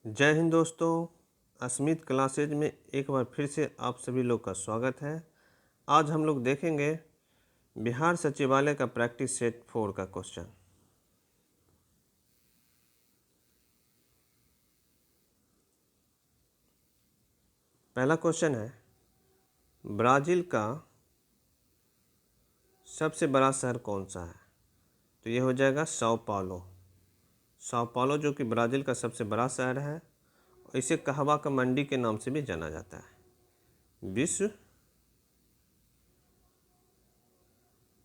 जय हिंद दोस्तों, अस्मित क्लासेज में एक बार फिर से आप सभी लोग का स्वागत है। आज हम लोग देखेंगे बिहार सचिवालय का प्रैक्टिस सेट 4 का क्वेश्चन। पहला क्वेश्चन है, ब्राज़ील का सबसे बड़ा शहर कौन सा है? तो ये हो जाएगा sao पाउलो। sao पाउलो जो कि ब्राज़ील का सबसे बड़ा शहर है। इसे कहवा का मंडी के नाम से भी जाना जाता है। विश्व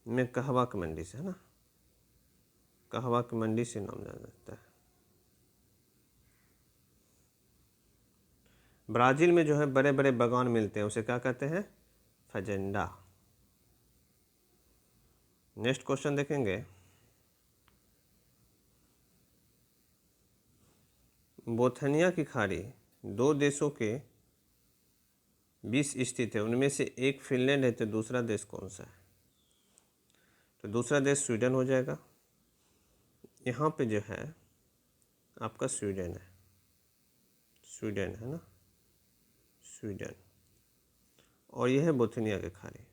में कहवा की मंडी से, है ना, कहवा की मंडी से नाम जाना जाता है। ब्राज़ील में जो है बड़े बड़े बागान मिलते हैं, उसे क्या कहते हैं? फजेंडा। नेक्स्ट क्वेश्चन देखेंगे, बोथनिया की खाड़ी दो देशों के बीच स्थित है, उनमें से एक फिनलैंड है, तो दूसरा देश कौन सा है? तो दूसरा देश स्वीडन हो जाएगा। यहाँ पे जो है आपका स्वीडन है, स्वीडन है ना, स्वीडन। और यह है बोथनिया की खाड़ी,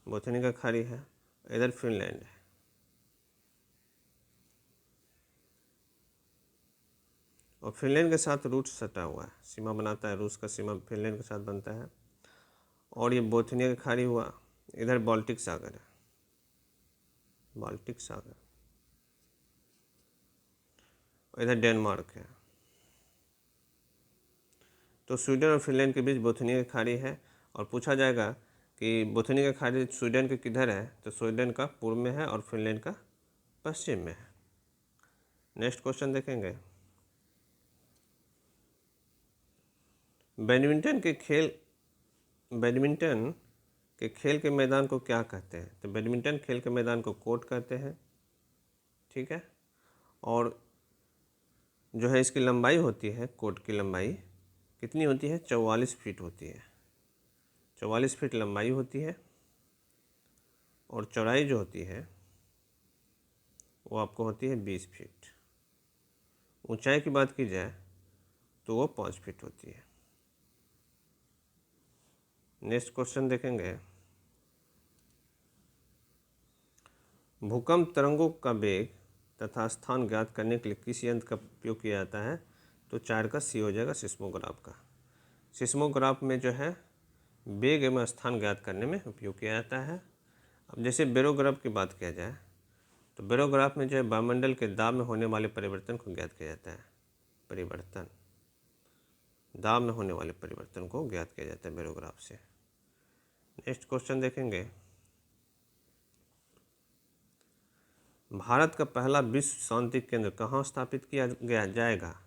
बोथनिया की खाड़ी है, इधर फिनलैंड है। और फिनलैंड के साथ रूस सटा हुआ है, सीमा बनाता है, रूस का सीमा फिनलैंड के साथ बनता है। और ये बोथनिया की खाड़ी हुआ, इधर बाल्टिक सागर है, बाल्टिक सागर, और इधर डेनमार्क है। तो स्वीडन और फिनलैंड के बीच बोथनिया की खाड़ी है। और पूछा जाएगा कि बोथनिया की खाड़ी स्वीडन के किधर है, तो स्वीडन का पूर्व में है और फिनलैंड का पश्चिम में है। नेक्स्ट क्वेश्चन देखेंगे, बैडमिंटन के खेल के मैदान को क्या कहते हैं? तो बैडमिंटन खेल के मैदान को कोर्ट कहते हैं, ठीक है। और जो है इसकी लंबाई होती है, कोर्ट की लंबाई कितनी होती है? 44 फीट होती है, 44 फीट लंबाई होती है। और चौड़ाई जो होती है वो आपको होती है 20 फीट। ऊंचाई की बात की जाए तो वो 5 फीट होती है। नेक्स्ट क्वेश्चन देखेंगे, भूकंप तरंगों का वेग तथा स्थान ज्ञात करने के लिए किस यंत्र का उपयोग किया जाता है? तो 4 का सी हो जाएगा, सिस्मोग्राफ का। सिस्मोग्राफ में जो है वेग एवं स्थान ज्ञात करने में उपयोग किया जाता है। अब जैसे बेरोग्राफ की बात किया जाए तो बेरोग्राफ में जो है वायुमंडल के दाब में होने वाले परिवर्तन को ज्ञात किया जाता है। परिवर्तन, दाब में होने वाले परिवर्तन को ज्ञात किया जाता है बेरोग्राफ से। नेक्स्ट क्वेश्चन देखेंगे, भारत का पहला विश्व शांति केंद्र कहाँ स्थापित किया गया जाएगा?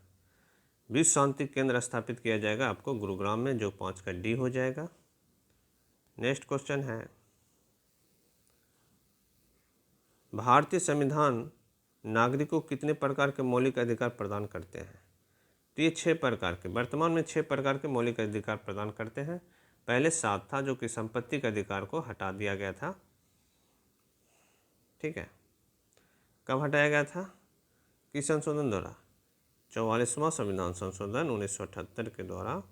विश्व शांति केंद्र स्थापित किया जाएगा आपको गुरुग्राम में, जो 5 का डी हो जाएगा। नेक्स्ट क्वेश्चन है, भारतीय संविधान नागरिकों को कितने प्रकार के मौलिक अधिकार प्रदान करते हैं? तो ये 6 प्रकार के, वर्तमान में 6 प्रकार के मौलिक अधिकार प्रदान करते हैं। पहले 7 था, जो कि संपत्ति के अधिकार को हटा दिया गया था, ठीक है। कब हटाया गया था? किस संशोधन द्वारा? 44वां संविधान संशोधन 1978 के द्वारा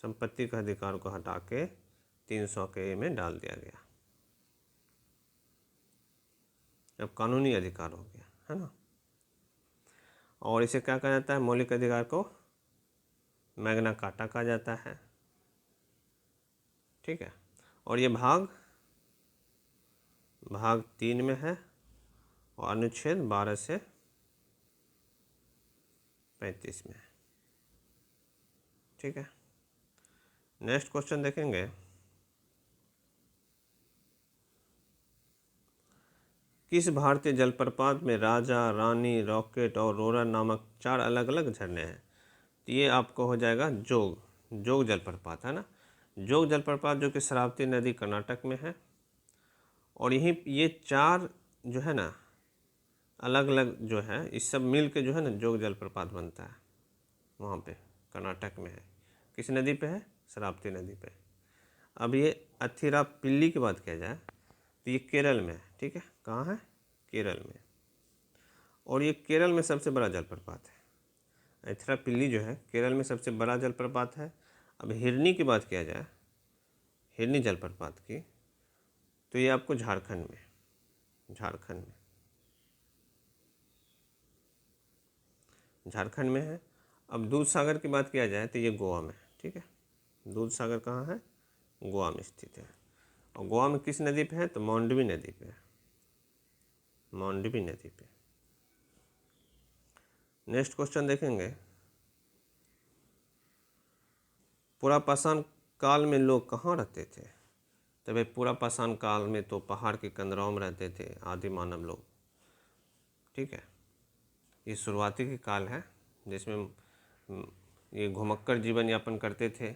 संपत्ति के अधिकार को हटा के 300 के में डाल दिया गया। अब कानूनी अधिकार हो गया, है ना। और इसे क्या कहा जाता है? मौलिक अधिकार को मैग्ना कार्टा कहा जाता है, ठीक है। और ये भाग 3 में है और अनुच्छेद 12 से 35 में है, ठीक है। नेक्स्ट क्वेश्चन देखेंगे, किस भारतीय जलप्रपात में राजा, रानी, रॉकेट और रोरा नामक 4 अलग अलग झरने हैं? तो ये आपको हो जाएगा जोग जलप्रपात, है ना। जोग जलप्रपात जो कि शरावती नदी कर्नाटक में है। और यही ये 4 जो है ना अलग अलग जो है, इस सब मिल के जो है ना जोग जलप्रपात बनता है, वहाँ पे कर्नाटक में है। किस नदी पे है? शरावती नदी पे। अब ये अथिरापल्ली की बात किया जाए तो ये केरल में है, ठीक है। कहाँ है? केरल में। और ये केरल में सबसे बड़ा जलप्रपात है। एथरापिल्ली जो है केरल में सबसे बड़ा जलप्रपात है। अब हिरनी की बात किया जाए, हिरनी जलप्रपात की, तो ये आपको झारखंड में है। अब दूध सागर की बात किया जाए तो ये गोवा में है, ठीक है। दूध सागर कहाँ है? गोवा में स्थित है। और गोवा में किस नदी पे है? तो मांडवी नदी पे है, मांडवी नदी पे। नेक्स्ट क्वेश्चन देखेंगे, पुरापाषाण काल में लोग कहाँ रहते थे? तो भाई पुरापाषाण काल में तो पहाड़ के कंदराओं में रहते थे आदि मानव लोग, ठीक है। ये शुरुआती की काल है जिसमें ये घुमक्कड़ जीवन यापन करते थे।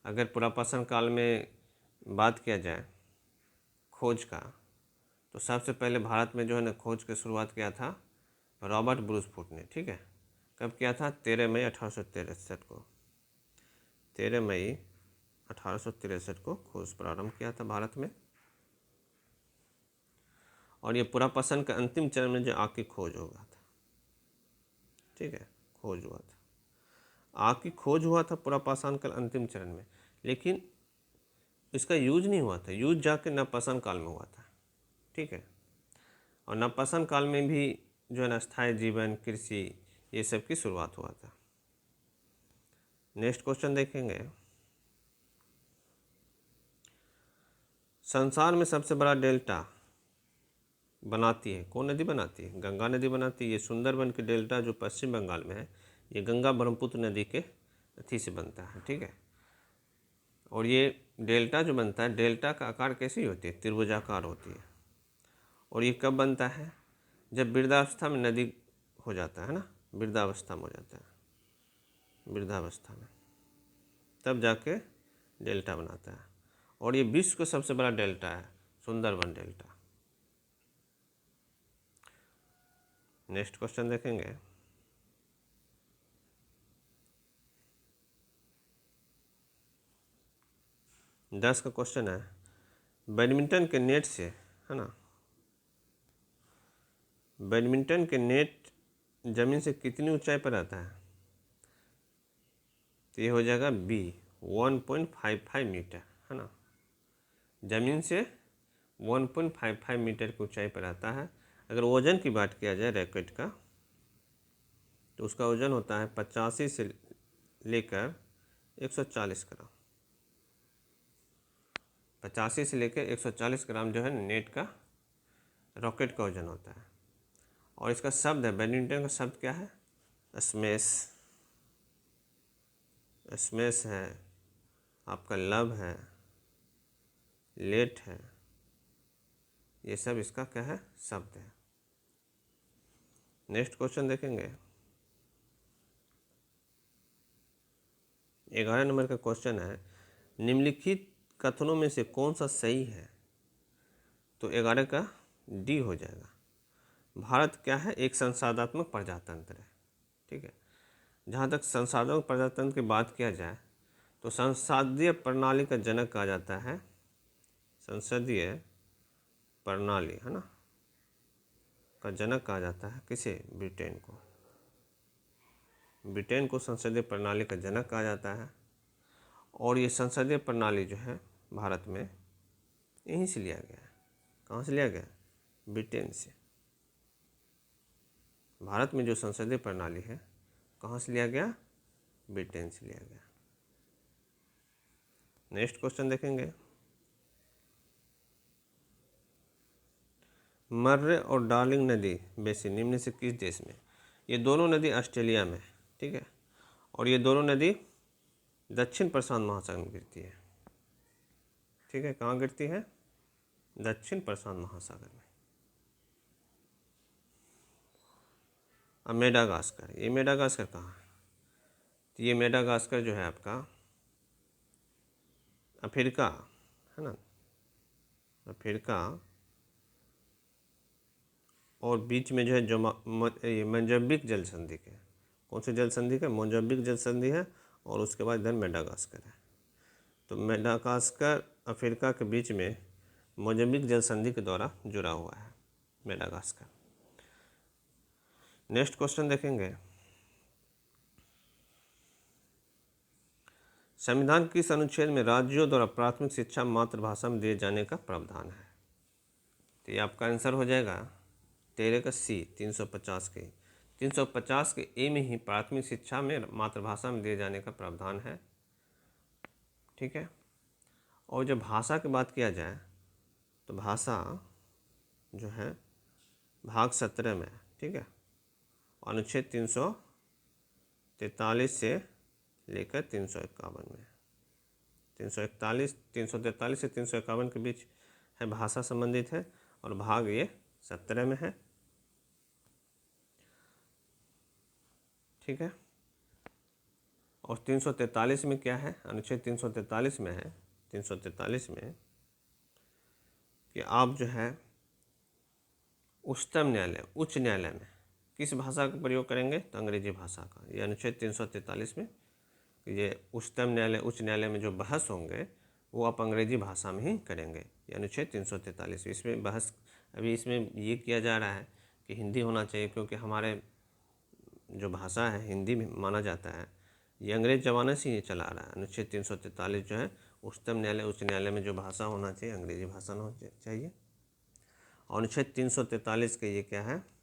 अगर पुरापाषाण काल में बात किया जाए खोज का, तो सबसे पहले भारत में जो है ना खोज की शुरुआत किया था रॉबर्ट ब्रूसफुट ने, ठीक है। कब किया था? 13 मई 1863 को, 13 मई 1863 को खोज प्रारंभ किया था भारत में। और ये पुरापाषाण के अंतिम चरण में जो आग की खोज होगा था, ठीक है, खोज हुआ था, आग की खोज हुआ था पुरापाषाण काल अंतिम चरण में, लेकिन इसका यूज नहीं हुआ था, यूज जाके नवपाषाण काल में हुआ था, ठीक है। और नवपाषाण काल में भी जो है ना स्थायी जीवन, कृषि, ये सब की शुरुआत हुआ था। नेक्स्ट क्वेश्चन देखेंगे, संसार में सबसे बड़ा डेल्टा बनाती है कौन नदी बनाती है? गंगा नदी बनाती है। ये सुंदरबन के डेल्टा जो पश्चिम बंगाल में है, ये गंगा ब्रह्मपुत्र नदी के अथी से बनता है, ठीक है। और ये डेल्टा जो बनता है, डेल्टा का आकार कैसी होती है? त्रिभुजाकार होती है। और ये कब बनता है? जब वृद्धावस्था में नदी हो जाता है ना, वृद्धावस्था में हो जाता है, वृद्धावस्था में, तब जाके डेल्टा बनाता है। और ये विश्व का सबसे बड़ा डेल्टा है, सुंदरबन डेल्टा। नेक्स्ट क्वेश्चन देखेंगे, दस का क्वेश्चन है, बैडमिंटन के नेट से, है ना, बैडमिंटन के नेट जमीन से कितनी ऊंचाई पर रहता है? तो ये हो जाएगा बी, 1.55 मीटर, है ना। ज़मीन से 1.55 मीटर की ऊंचाई पर रहता है। अगर वजन की बात किया जाए रैकेट का, तो उसका वजन होता है 85 से लेकर 140 ग्राम। 85 से लेकर 140 ग्राम जो है नेट का, रॉकेट का वजन होता है। और इसका शब्द है, बैडमिंटन का शब्द क्या है? स्मैश, स्मैश है, आपका लव है, लेट है, ये सब इसका क्या है? शब्द है। नेक्स्ट क्वेश्चन देखेंगे, 11 नंबर का क्वेश्चन है, निम्नलिखित कथनों में से कौन सा सही है? तो 11 का डी हो जाएगा। भारत क्या है? एक संसाधनात्मक प्रजातंत्र है, ठीक है। जहाँ तक संसाधनात्मक प्रजातंत्र की बात किया जाए, तो संसदीय प्रणाली का जनक कहा जाता है, संसदीय प्रणाली, है ना, का जनक कहा जाता है किसे? ब्रिटेन को। ब्रिटेन को संसदीय प्रणाली का जनक कहा जाता है। और ये संसदीय प्रणाली जो है भारत में यहीं से लिया गया है। कहाँ से लिया गया? ब्रिटेन से। भारत में जो संसदीय प्रणाली है कहाँ से लिया गया? ब्रिटेन से लिया गया। नेक्स्ट क्वेश्चन देखेंगे, मर्रे और डार्लिंग नदी बेसिन निम्न से किस देश में? ये दोनों नदी ऑस्ट्रेलिया में, ठीक है। और ये दोनों नदी दक्षिण प्रशांत महासागर में गिरती है, ठीक है। कहाँ गिरती है? दक्षिण प्रशांत महासागर में। अब मेडागास्कर, ये मेडागास्कर कहाँ है? तो ये मेडागास्कर जो है आपका अफ्रीका, है ना, अफ्रीका, और बीच में जो है जो मोजाम्बिक जल संधि है। कौन सी जल संधि है? मोजाम्बिक जल संधि है। और उसके बाद इधर मेडागास्कर है। तो मेडागास्कर अफ्रीका के बीच में मोजाम्बिक जल संधि के द्वारा जुड़ा हुआ है मेडागास्कर। नेक्स्ट क्वेश्चन देखेंगे, संविधान किस अनुच्छेद में राज्यों द्वारा प्राथमिक शिक्षा मातृभाषा में दिए जाने का प्रावधान है? तो ये आपका आंसर हो जाएगा 13 का सी, 350 के 350 के ए में ही प्राथमिक शिक्षा में मातृभाषा में दिए जाने का प्रावधान है। ठीक है। और जब भाषा की बात किया जाए तो भाषा जो है भाग 17 में है। ठीक है। अनुच्छेद 343 से लेकर 351 में, 343 से 351 के बीच है, भाषा संबंधित है और भाग ये 17 में है। ठीक है। और 343 में क्या है? अनुच्छेद 343 में है, 343 में कि आप जो है उच्चतम न्यायालय, उच्च न्यायालय में किस भाषा का प्रयोग करेंगे? तो अंग्रेजी भाषा का। ये अनुच्छेद 343 में ये उच्चतम न्यायालय, उच्च न्यायालय में जो बहस होंगे वो आप अंग्रेजी भाषा में ही करेंगे। ये अनुच्छेद 343। इसमें बहस अभी इसमें ये किया जा रहा है कि हिंदी होना चाहिए, क्योंकि हमारे जो भाषा है हिंदी में माना जाता है। ये अंग्रेज ज़माने से ये चला आ रहा है। अनुच्छेद 343 जो है उच्चतम न्यायालय, उच्च न्यायालय में जो भाषा होना चाहिए अंग्रेजी भाषा होना चाहिए। और अनुच्छेद 343 के ये क्या है?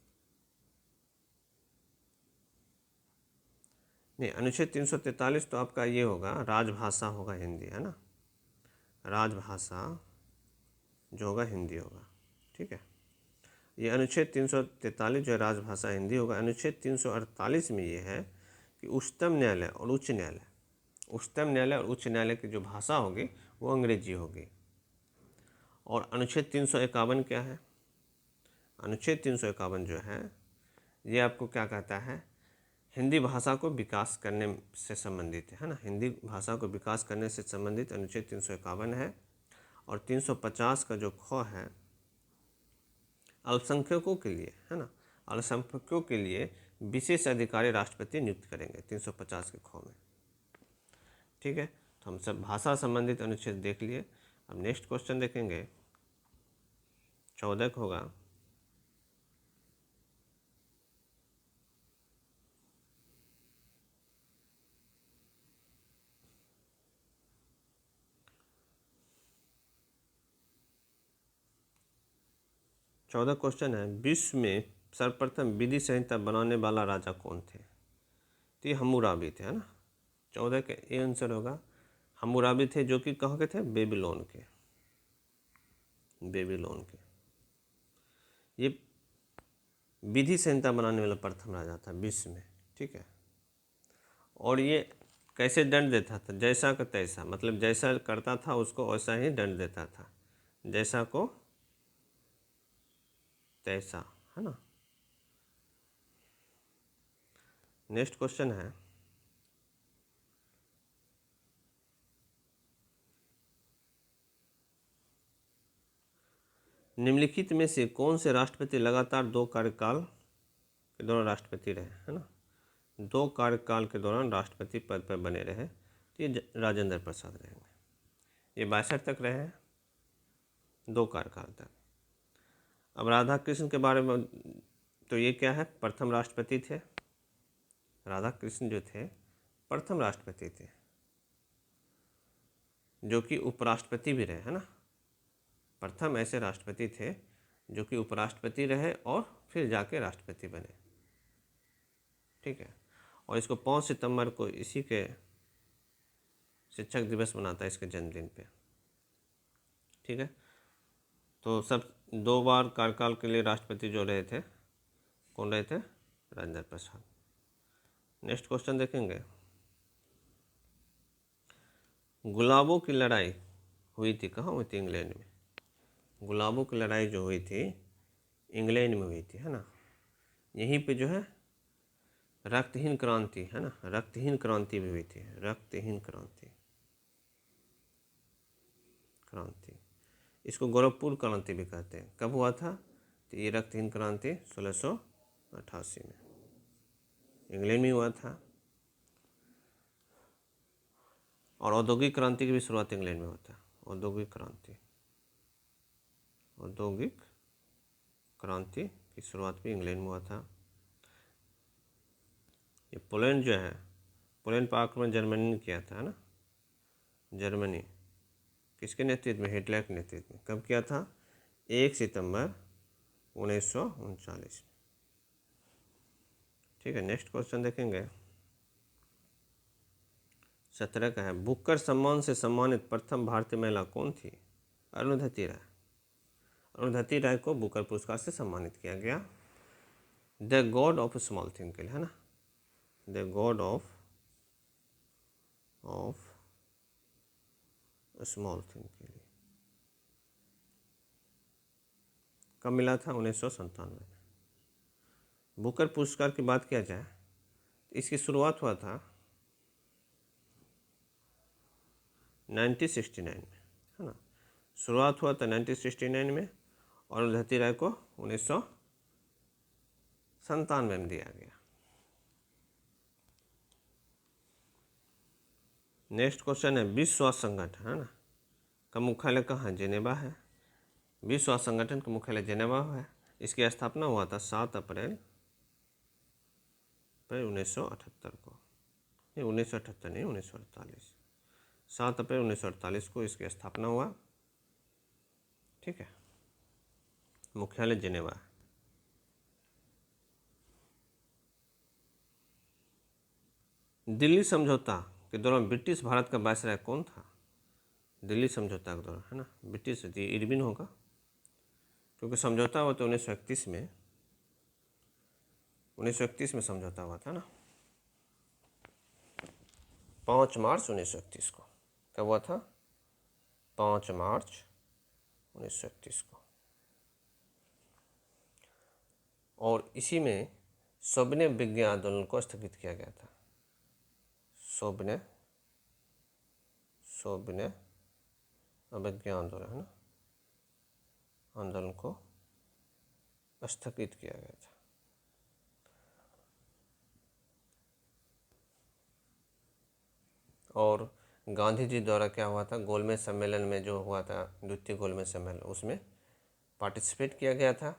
नहीं, अनुच्छेद 343 तो आपका ये होगा, राजभाषा होगा हिंदी, है ना। राजभाषा जो होगा हिंदी होगा। ठीक है। ये अनुच्छेद 343 जो है राजभाषा हिंदी होगा। अनुच्छेद 348 में ये है कि उच्चतम न्यायालय और उच्च न्यायालय, उच्चतम न्यायालय और उच्च न्यायालय की जो भाषा होगी वो अंग्रेजी होगी। और अनुच्छेद 351 क्या है? अनुच्छेद 351 जो है ये आपको क्या कहता है? हिंदी भाषा को विकास करने से संबंधित है ना। हिंदी भाषा को विकास करने से संबंधित अनुच्छेद 351 है। और 350 का जो ख है अल्पसंख्यकों के लिए, है ना, अल्पसंख्यकों के लिए विशेष अधिकारी राष्ट्रपति नियुक्त करेंगे 350 के ख में। ठीक है। तो हम सब भाषा संबंधित अनुच्छेद देख लिए। अब नेक्स्ट क्वेश्चन देखेंगे, 14 का होगा। चौदह क्वेश्चन है, विश्व में सर्वप्रथम विधि संहिता बनाने वाला राजा कौन थे? तो ये हम्मुराबी थे, है ना। 14 के ए आंसर होगा। हम्मुराबी थे, जो कि कहाँ के थे? बेबीलोन के, बेबीलोन के। ये विधि संहिता बनाने वाला प्रथम राजा था विश्व में। ठीक है। और ये कैसे दंड देता था? जैसा का तैसा, मतलब जैसा करता था उसको वैसा ही दंड देता था, जैसा को तैसा, है ना। नेक्स्ट क्वेश्चन है, निम्नलिखित में से कौन से राष्ट्रपति लगातार 2 कार्यकाल के दौरान राष्ट्रपति रहे? है ना, 2 कार्यकाल के दौरान राष्ट्रपति पद पर बने रहे। तो ये राजेंद्र प्रसाद रहेंगे। ये 62 तक रहे हैं, 2 कार्यकाल तक। अब राधा कृष्ण के बारे में, तो ये क्या है? प्रथम राष्ट्रपति थे। राधा कृष्ण जो थे प्रथम राष्ट्रपति थे, जो कि उपराष्ट्रपति भी रहे, है ना। प्रथम ऐसे राष्ट्रपति थे जो कि उपराष्ट्रपति रहे और फिर जाके राष्ट्रपति बने। ठीक है। और इसको 5 सितंबर को इसी के शिक्षक दिवस मनाता है, इसके जन्मदिन पे। ठीक है। तो सब 2 बार कार्यकाल के लिए राष्ट्रपति जो रहे थे, कौन रहे थे? राजेंद्र प्रसाद। नेक्स्ट क्वेश्चन देखेंगे, गुलाबों की लड़ाई हुई थी, कहाँ हुई थी? इंग्लैंड में। गुलाबों की लड़ाई जो हुई थी इंग्लैंड में हुई थी, है ना। यहीं पे जो है रक्तहीन क्रांति, है ना, रक्तहीन क्रांति भी हुई थी, रक्तहीन क्रांति, क्रांति। इसको गोरखपुर क्रांति भी कहते हैं। कब हुआ था? तो ये रक्तहीन क्रांति 1688 में इंग्लैंड में हुआ था। और औद्योगिक क्रांति की भी शुरुआत इंग्लैंड में होता है। औद्योगिक क्रांति, औद्योगिक क्रांति की शुरुआत भी इंग्लैंड में हुआ था। ये पोलैंड जो है, पोलैंड पर आक्रमण जर्मनी ने किया था, है ना। जर्मनी, किसके नेतृत्व में? हिटलर के नेतृत्व में। कब किया था? 1 सितंबर 1939। ठीक है, नेक्स्ट क्वेश्चन देखेंगे 17 का है, बुकर सम्मान से सम्मानित प्रथम भारतीय महिला कौन थी? अरुंधति राय। अरुंधति राय को बुकर पुरस्कार से सम्मानित किया गया। The God of small thing के लिए, है ना, the God of small thing के लिए। कब मिला था? 1997 में। बुकर पुरस्कार की बात किया जाए, इसकी शुरुआत हुआ था 1969 में, है ना, शुरुआत हुआ था 1969 में, और अरुंधति राय को 1997 में दिया गया। नेक्स्ट क्वेश्चन है, विश्व स्वास्थ्य संगठन, है ना, का मुख्यालय कहाँ है? जेनेवा है। विश्व स्वास्थ्य संगठन का मुख्यालय जेनेवा है। इसकी स्थापना हुआ था 7 अप्रैल 1978 को, नहीं 1978 नहीं, 1948, 7 अप्रैल 1948 को इसकी स्थापना हुआ। ठीक है, मुख्यालय जेनेवा है। दिल्ली समझौता के दौरान ब्रिटिश भारत का वायसराय कौन था? दिल्ली समझौता के दौरान, है ना, ब्रिटिश थी, इरविन होगा, क्योंकि समझौता हुआ तो 1931 में, 1931 में समझौता हुआ था ना, 5 मार्च 1931 को। कब हुआ था? 5 मार्च 1931 को। और इसी में सविनय विज्ञान आंदोलन को स्थगित किया गया था। सविनय अवज्ञा आंदोलन, है ना, आंदोलन को स्थगित किया गया था। और गांधी जी द्वारा क्या हुआ था? गोलमेज सम्मेलन में जो हुआ था, द्वितीय गोलमेज सम्मेलन, उसमें पार्टिसिपेट किया गया था,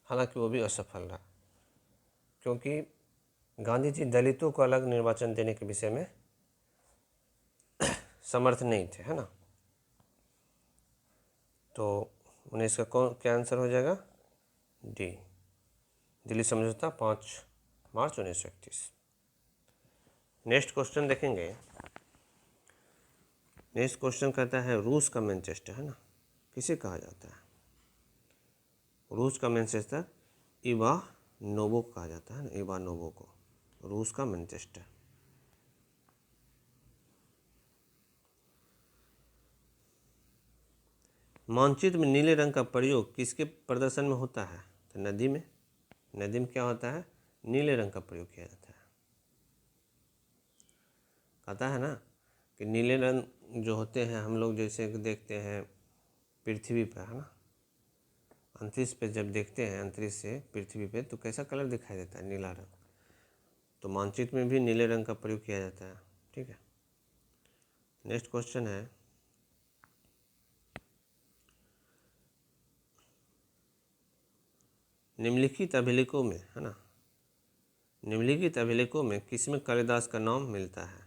हालांकि वो भी असफल रहा, क्योंकि गांधी जी दलितों को अलग निर्वाचन देने के विषय में समर्थ नहीं थे, है ना। तो उन्हें इसका क्या आंसर हो जाएगा? डी, दिल्ली समझौता 5 मार्च 1931। नेक्स्ट क्वेश्चन देखेंगे। नेक्स्ट क्वेश्चन कहता है, रूस का मैनचेस्टर, है ना, किसे कहा जाता है? रूस का मैनचेस्टर इवानोवो को कहा जाता है ना, इवानोवो को, रूस का मैनचेस्टर। मानचित्र में नीले रंग का प्रयोग किसके प्रदर्शन में होता है? तो नदी में क्या होता है? नीले रंग का प्रयोग किया जाता है। कहता है ना कि नीले रंग जो होते हैं, हम लोग जैसे देखते हैं पृथ्वी पर, है ना, अंतरिक्ष पे जब देखते हैं, अंतरिक्ष से पृथ्वी पे, तो कैसा कलर दिखाई देता है? नीला रंग। तो मानचित्र में भी नीले रंग का प्रयोग किया जाता है। ठीक है, नेक्स्ट क्वेश्चन है, निम्नलिखित अभिलेखों में, है ना, निम्नलिखित अभिलेखों में किसमें कालिदास का नाम मिलता है?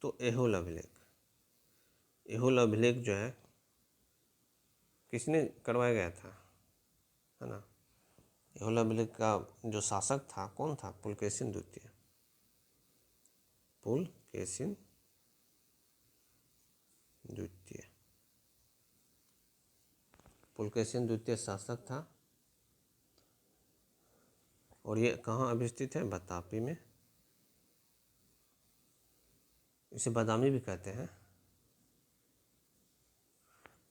तो एहोल अभिलेख। एहोल अभिलेख जो है किसने करवाया गया था, है ना, एहोल अभिलेख का जो शासक था कौन था? पुलकेशिन द्वितीय। पुलकेशिन द्वितीय, पुलकेशिन द्वितीय शासक था। और ये कहाँ अवस्थित है? बतापी में। इसे बादामी भी कहते हैं।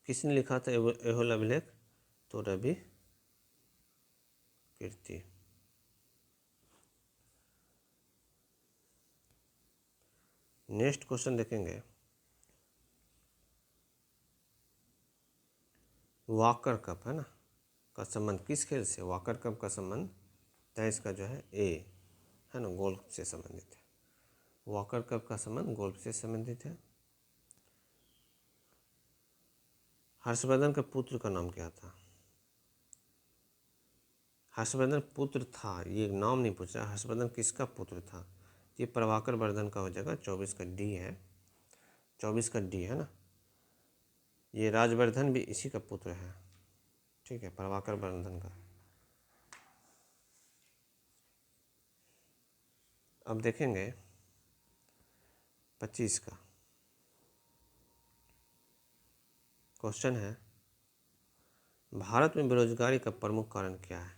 किसने लिखा था एहोल अभिलेख? तो रवि कीर्ति। नेक्स्ट क्वेश्चन देखेंगे, वॉकर कप, है ना, का संबंध किस खेल से? वॉकर कप का संबंध टेनिस का जो है ए, है ना, गोल्फ से संबंधित है। वॉकर कप का संबंध गोल्फ से संबंधित है। हर्षवर्धन के पुत्र का नाम क्या था? हर्षवर्धन पुत्र था, ये नाम नहीं पूछा, हर्षवर्धन किसका पुत्र था? ये प्रभाकर वर्धन का हो जाएगा, 24 का डी है, 24 का डी है ना। ये राजवर्धन भी इसी का पुत्र है, ठीक है, प्रभाकर वर्धन का। अब देखेंगे 25 का क्वेश्चन है, भारत में बेरोजगारी का प्रमुख कारण क्या है?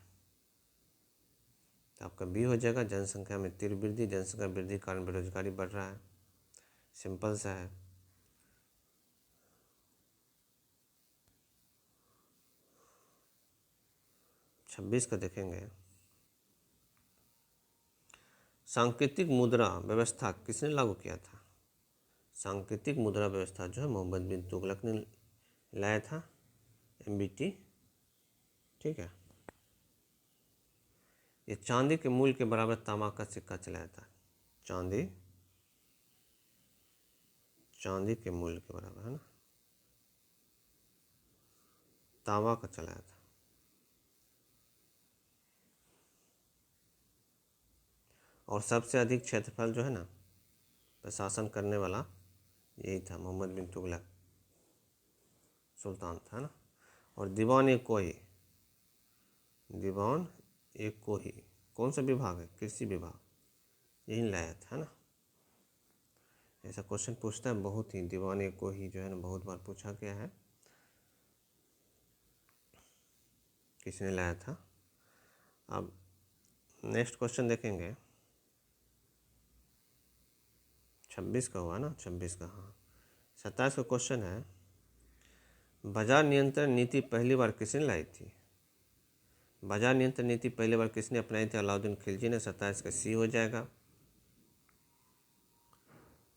तो आपका बी हो जाएगा, जनसंख्या में तीव्र वृद्धि। जनसंख्या वृद्धि के कारण बेरोजगारी बढ़ रहा है, सिंपल सा है। छब्बीस का देखेंगे, सांकेतिक मुद्रा व्यवस्था किसने लागू किया था? सांकेतिक मुद्रा व्यवस्था जो है मोहम्मद बिन तुगलक ने लाया था, MBT, ठीक है। ये चांदी के मूल्य के बराबर तांबा का सिक्का चलाया था। चांदी के मूल्य के बराबर है ना, तांबा का चलाया था। और सबसे अधिक क्षेत्रफल जो है ना प्रशासन करने वाला यही था, मोहम्मद बिन तुगलक सुल्तान था ना। और दीवान ए कोही कौन सा विभाग है? कृषि विभाग, यही लाया था ना। ऐसा क्वेश्चन पूछता है बहुत ही, दीवान ए कोही जो है ना बहुत बार पूछा गया है, किसने लाया था। अब नेक्स्ट क्वेश्चन देखेंगे, 26 का हुआ ना, 26 का, हाँ। 27 का क्वेश्चन है, बाजार नियंत्रण नीति पहली बार किसने लाई थी? बाजार नियंत्रण नीति पहली बार किसने अपनाई थी? अलाउद्दीन खिलजी ने। 27 का सी हो जाएगा।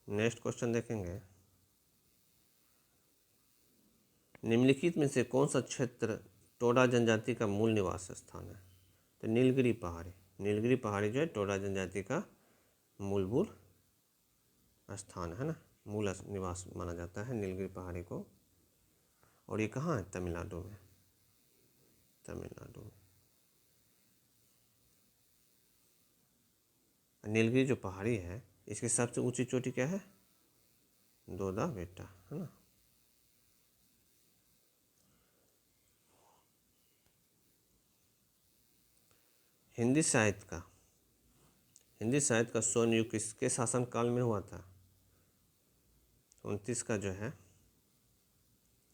नेक्स्ट क्वेश्चन देखेंगे, निम्नलिखित में से कौन सा क्षेत्र टोडा जनजाति का मूल निवास स्थान है? तो नीलगिरी पहाड़ी जो है टोडा जनजाति का मूलभूत स्थान है ना, मूल निवास माना जाता है नीलगिरी पहाड़ी को। और ये कहाँ है? तमिलनाडु में। नीलगिरी जो पहाड़ी है इसकी सबसे ऊंची चोटी क्या है? दोदा बेटा, है ना। हिंदी साहित्य का स्वर्ण युग किसके शासनकाल में हुआ था? 29 का जो है,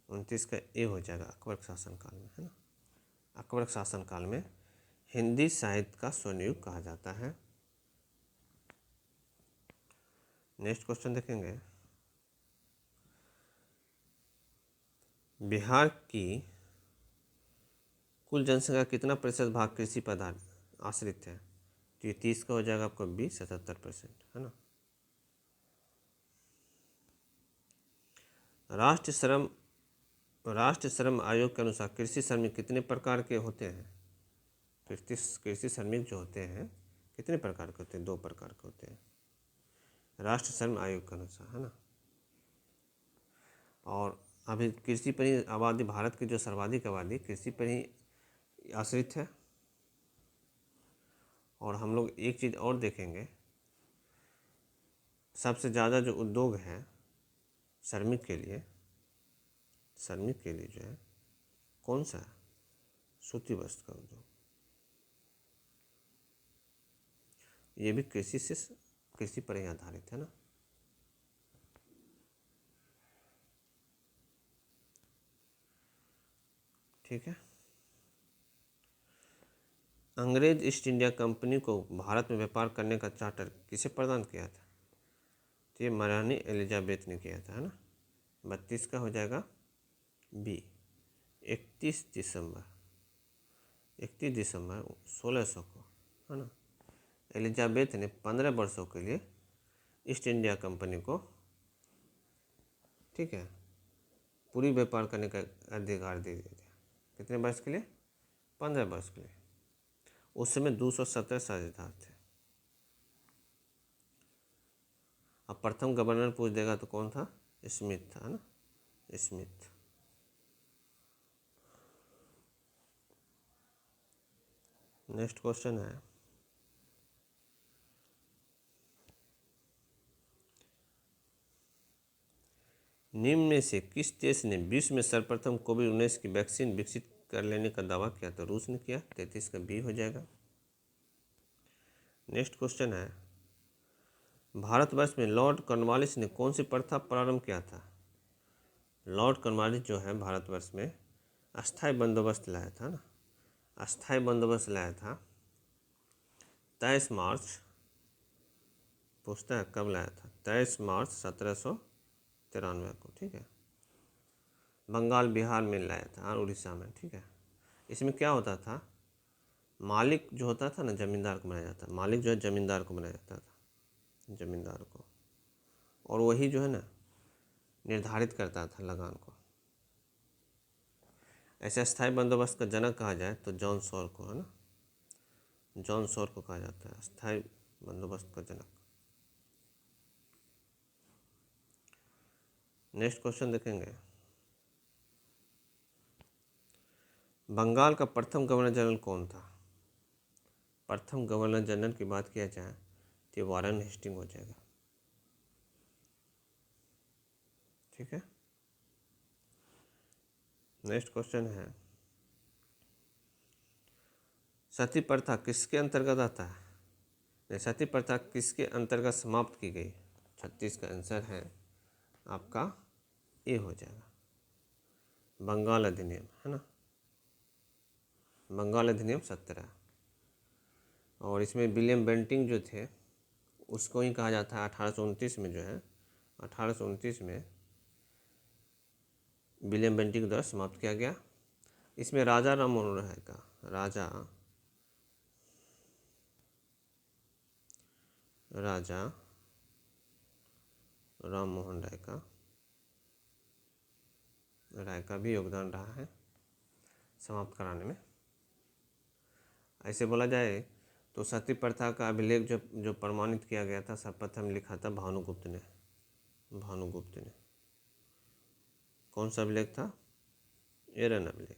29 का ए हो जाएगा, अकबर के शासनकाल में, है ना। अकबर के शासनकाल में हिंदी साहित्य का स्वर्ण युग कहा जाता है। नेक्स्ट क्वेश्चन देखेंगे, बिहार की कुल जनसंख्या का कितना प्रतिशत भाग कृषि पर आश्रित है? तो ये 30 का हो जाएगा आपको बी, 77%, है ना। राष्ट्रीय श्रम आयोग के अनुसार कृषि श्रमिक कितने प्रकार के होते हैं? कृषि श्रमिक जो होते हैं कितने प्रकार के होते हैं? 2 प्रकार के होते हैं, राष्ट्रीय श्रम आयोग के अनुसार, है ना। और अभी कृषि पर ही आबादी, भारत की जो सर्वाधिक आबादी कृषि पर ही आश्रित है। और हम लोग एक चीज़ और देखेंगे, सबसे ज़्यादा जो उद्योग है श्रमिक के लिए जो है कौन सा है? सूती वस्त्र का उद्योग। ये भी कृषि पर ही आधारित है ना। ठीक है। अंग्रेज ईस्ट इंडिया कंपनी को भारत में व्यापार करने का चार्टर किसे प्रदान किया था? तो ये महारानी एलिजाबेथ ने किया था, है ना। 32 का हो जाएगा बी, 31 दिसंबर 1600 को, है ना। एलिजाबेथ ने 15 वर्षों के लिए ईस्ट इंडिया कंपनी को, ठीक है, पूरी व्यापार करने का अधिकार दे दिया था। कितने वर्ष के लिए? 15 वर्ष के लिए। उस समय 217 साझेदार थे। अब प्रथम गवर्नर पूछ देगा तो कौन था? स्मिथ था, ना, स्मिथ। नेक्स्ट क्वेश्चन है, निम्न में से किस देश ने विश्व में सर्वप्रथम कोविड-19 की वैक्सीन विकसित कर लेने का दावा किया? तो रूस ने किया। 33 का बी हो जाएगा। नेक्स्ट क्वेश्चन है, भारतवर्ष में लॉर्ड कॉर्नवालिस ने कौन सी प्रथा प्रारंभ किया था? लॉर्ड कॉर्नवालिस जो है भारतवर्ष में अस्थायी बंदोबस्त लाया था ना, अस्थायी बंदोबस्त लाया था 23 मार्च, पूछता है कब लाया था, 23 मार्च 1793 को, ठीक है। बंगाल बिहार में लाया था और उड़ीसा में, ठीक है। इसमें क्या होता था, मालिक जो होता था ना, जमींदार को बनाया जाता, मालिक जो है जमींदार को बनाया जाता था, जमींदार को, और वही जो है ना निर्धारित करता था लगान को। ऐसे स्थायी बंदोबस्त का जनक कहा जाए तो जॉन सॉर को, है ना, जॉन सॉर को कहा जाता है स्थायी बंदोबस्त का जनक। नेक्स्ट क्वेश्चन देखेंगे, बंगाल का प्रथम गवर्नर जनरल कौन था? प्रथम गवर्नर जनरल की बात किया जाए तो ये वारन हेस्टिंग हो जाएगा, ठीक है। नेक्स्ट क्वेश्चन है, सती प्रथा किसके अंतर्गत आता है? सती प्रथा किसके अंतर्गत समाप्त की गई? 36 का आंसर है आपका ए हो जाएगा, बंगाल अधिनियम, है ना, बंगाल अधिनियम 17। और इसमें विलियम बेंटिंग जो थे उसको ही कहा जाता है 1829 में, जो है 1829 में विलियम बेंटिंग द्वारा समाप्त किया गया। इसमें राजा राम मोहन राय का, राजा राम मोहन राय का भी योगदान रहा है समाप्त कराने में। ऐसे बोला जाए तो सती प्रथा का अभिलेख जो प्रमाणित किया गया था सर्वप्रथम लिखा था भानुगुप्त ने, भानुगुप्त ने। कौन सा अभिलेख था? एरन अभिलेख।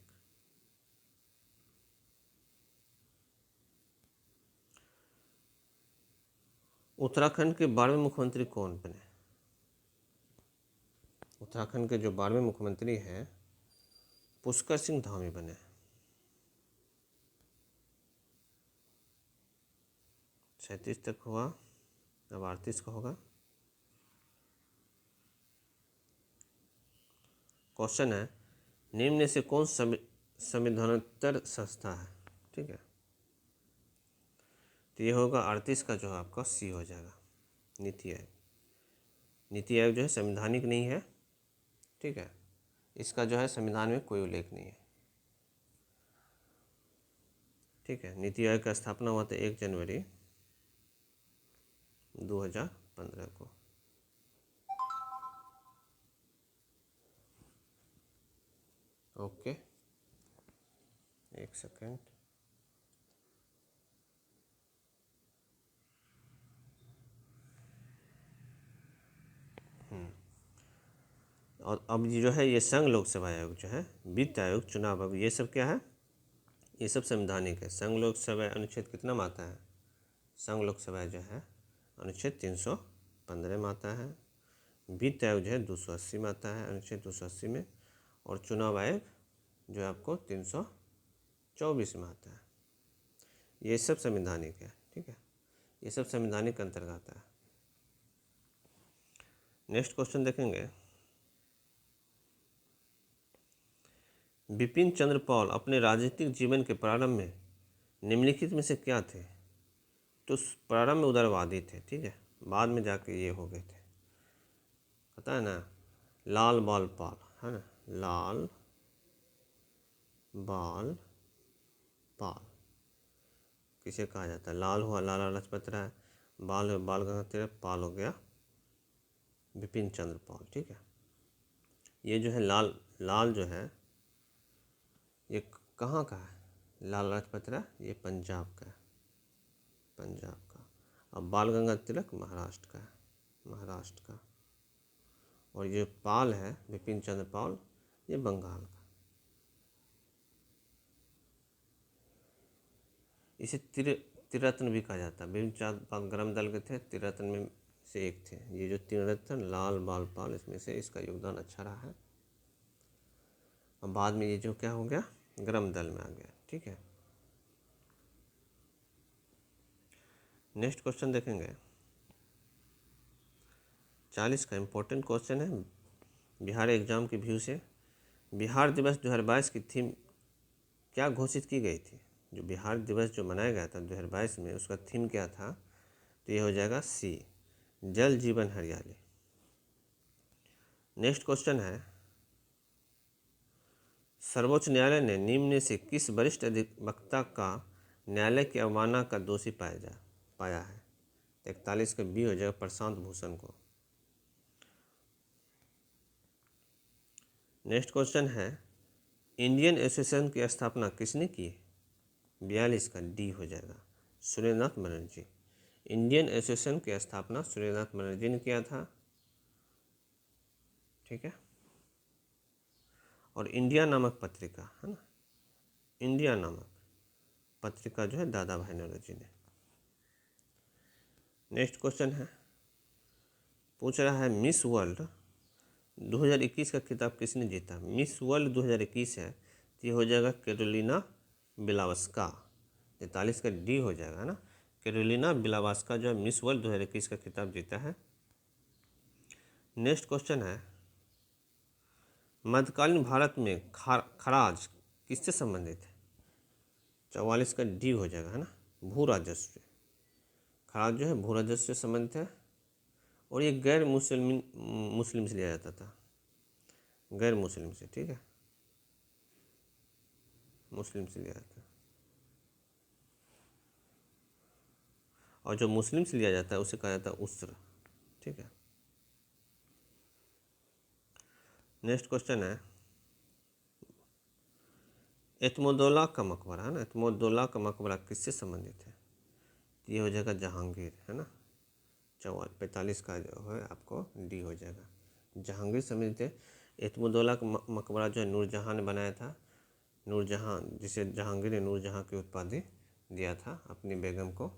उत्तराखंड के 12वें मुख्यमंत्री कौन बने? उत्तराखंड के जो 12वें मुख्यमंत्री हैं पुष्कर सिंह धामी बने। 37 तक हुआ, अब 38 का होगा। क्वेश्चन है, निम्न में से कौन संविधानोत्तर संस्था है? ठीक है, तो ये होगा 38 का, जो है आपका सी हो जाएगा, नीति आयोग। नीति आयोग जो है संवैधानिक नहीं है, ठीक है, इसका जो है संविधान में कोई उल्लेख नहीं है, ठीक है। नीति आयोग का स्थापना हुआ था 1 जनवरी 2015 को। ओके, एक सेकेंड। और अब ये जो है ये संघ लोक सेवा आयोग जो है, वित्त आयोग, चुनाव आयोग, ये सब क्या है? ये सब संवैधानिक है। संघ लोक सेवा अनुच्छेद कितना में आता है? संघ लोक सेवा जो है अनुच्छेद 315 में आता है। वित्त आयोग जो है 280 में आता है, अनुच्छेद 280 में। और चुनाव आयोग जो है आपको 324 में आता है। ये सब संवैधानिक है, ठीक है, ये सब संवैधानिक अंतर्गत आता है। नेक्स्ट क्वेश्चन देखेंगे, बिपिन चंद्र पॉल अपने राजनीतिक जीवन के प्रारंभ में निम्नलिखित में से क्या थे? तो प्रारंभ में उदारवादी थे, ठीक है, बाद में जाके ये हो गए थे, पता है ना, लाल बाल पाल, है ना, लाल बाल पाल किसे कहा जाता है? लाल हुआ लाला लाजपत राय, बाल हुआ बाल गंगाधर तिलक, पाल हो गया बिपिन चंद्र पॉल, ठीक है। ये जो है लाल जो है ये कहाँ का है? लाला लाजपत राय ये पंजाब का है, पंजाब का। अब बाल गंगाधर तिलक महाराष्ट्र का है, महाराष्ट्र का। और ये पाल है बिपिन चंद्र पाल, ये बंगाल का। इसे त्रिरत्न भी कहा जाता है। बिपिन चंद्र पाल गरम दल के थे, त्रिरत्न में से एक थे। ये जो 3 रत्न लाल बाल पाल, इसमें से इसका योगदान अच्छा रहा है। अब बाद में ये जो क्या हो गया, गरम दल में आ गया। ठीक है, नेक्स्ट क्वेश्चन देखेंगे। 40 का इम्पोर्टेंट क्वेश्चन है बिहार एग्जाम के व्यू से। बिहार दिवस 2022 की थीम क्या घोषित की गई थी? जो बिहार दिवस जो मनाया गया था 2022 में, उसका थीम क्या था? तो ये हो जाएगा सी, जल जीवन हरियाली। नेक्स्ट क्वेश्चन है, सर्वोच्च न्यायालय ने निम्न में से किस वरिष्ठ अधिवक्ता का न्यायालय की अवमानना का दोषी पाया है? 41 का बी हो जाएगा प्रशांत भूषण को। नेक्स्ट क्वेश्चन है, इंडियन एसोसिएशन की स्थापना किसने की? 42 का डी हो जाएगा सुरेंद्रनाथ बनर्जी। इंडियन एसोसिएशन की स्थापना सुरेंद्रनाथ बनर्जी ने किया था। ठीक है, और इंडिया नामक पत्रिका है ना, इंडिया नामक पत्रिका जो है दादा भाई नौरोजी ने। नेक्स्ट क्वेश्चन है, पूछ रहा है मिस वर्ल्ड 2021 का खिताब किसने जीता? मिस वर्ल्ड 2021 है तो ये हो जाएगा कैरोलिना बिलावस्का। 43 का डी हो जाएगा ना, कैरोलिना बिलावस्का जो है मिस वर्ल्ड 2021 का खिताब जीता है। नेक्स्ट क्वेश्चन है, मध्यकालीन भारत में खराज किससे संबंधित है? 44 का डी हो जाएगा है ना, भू राजस्व। खराज जो है भू राजस्व से संबंधित है, और ये गैर मुस्लिम से लिया जाता था, गैर मुस्लिम से। ठीक है, मुस्लिम से लिया जाता है, और जो मुस्लिम से लिया जाता है उसे कहा जाता है उस्र। ठीक है, नेक्स्ट क्वेश्चन है, एतमोदौला का मकबरा है ना, एतमोदौला का मकबरा किससे संबंधित है? ये हो जाएगा जहांगीर है ना। 45 का जो है आपको डी हो जाएगा, जहांगीर संबंधित है। एतमोदौला का मकबरा जो है नूरजहाँ ने बनाया था, नूरजहाँ, जिसे जहांगीर ने नूरजहाँ की उपाधि दिया था अपनी बेगम को।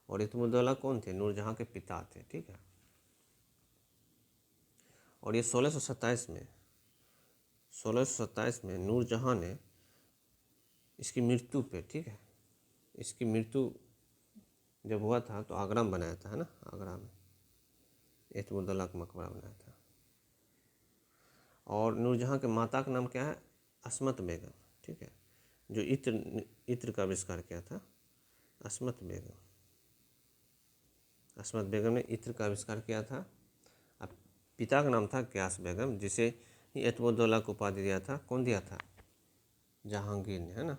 और एतमोदौला कौन थे? नूरजहाँ के पिता थे। ठीक है, और ये 1627 में नूरजहाँ ने इसकी मृत्यु पे, ठीक है, इसकी मृत्यु जब हुआ था तो आगरा में बनाया था है ना, आगरा में एतमुद्दौला का मकबरा बनाया था। और नूरजहाँ के माता का नाम क्या है? अस्मत बेगम। ठीक है, जो इत्र का आविष्कार किया था, अस्मत बेगम। अस्मत बेगम ने इत्र का आविष्कार किया था। अब पिता का नाम था ग्यास बेगम, जिसे एतमुद्दौला को उपाधि दिया था। कौन दिया था? जहांगीर ने है ना।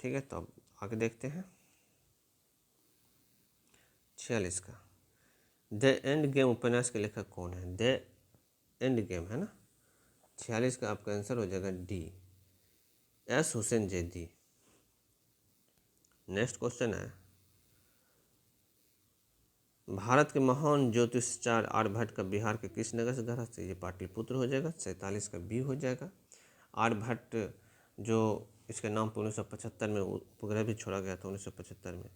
ठीक है, तो अब आगे देखते हैं 46 का, द एंड गेम उपन्यास के लेखक कौन है? द एंड गेम है ना। 46 का आपका आंसर हो जाएगा D, S Hussain Zaidi. Next question है, भारत के महान ज्योतिषाचार्य आर्यभट्ट का बिहार के किस नगर से ग्रह से? ये पाटलिपुत्र हो जाएगा। 47 का बी हो जाएगा। आर्यभट्ट जो इसके नाम पर 1975 में उपग्रह भी छोड़ा गया था, 1975 में।